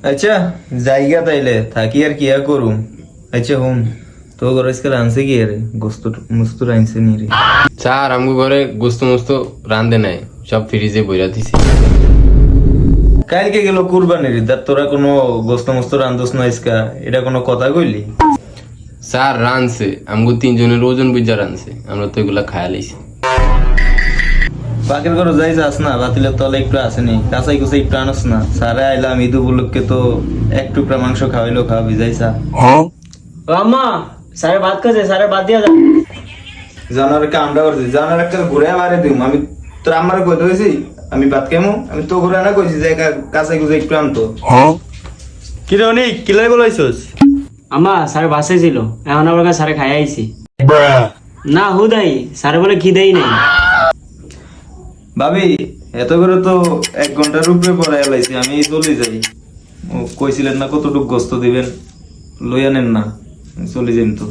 আচ্ছা জায়গা তাইলে থাকি আর কি আর করুম। আচ্ছা হুন তো ঘরে আজকে রানছে কি রে গোস্ত মুস্ত রানছে নি রে? স্যার আমগো ঘরে গোস্ত মোস্ত রান্ধে নাই, সব ফ্রিজে বইরা দিছি। কালকে গেল কুরবানির ঈদ আর তোরা কোনো গোস্ত মুস্ত রান্ধস না আজকা, এটা কোনো কথা কইলি? স্যার রানছে, আমগো 3 জনের ওজন বুঝা রানছে, আমরা তো এগুলা খায়া লাইছি। পাকের ঘরে যাই যাস না, বাতিলের তলে একটু আসেনি, কাঁচাই কুচাই একটু আনস না। সারে আইলাম ঈদ উপলক্ষে তো এক টুকরা মাংস খাওয়াইলো, খাওয়াবি যাইসা। ও আম্মা, স্যারে ভাত খাচ্ছে, স্যারে ভাত দিয়া যান। জানার কামটা করছি, জানার একটা ঘুরে বাড়ি দিম। আমি তোর আমার কই দিয়েছি আমি ভাত খাইমু, আমি তো ঘুরে না কইছি যে কাঁচাই কুচাই একটু আনতো। কি রে অনিক কি লাই বলাইছস? আম্মা স্যারে বাসে ছিল, এখন আমার কাছে স্যারে খাই আইছি। না হুদাই, স্যারে বলে খিদেই নাই। ভাবি এত করে তো 1 ঘন্টার উপরে পরে এলাইছি, আমি চলে যাই। ও কইছিলেন না কতটুক গোস্ত দিবেন, লইয়া নেন না, চলে যাইম তো।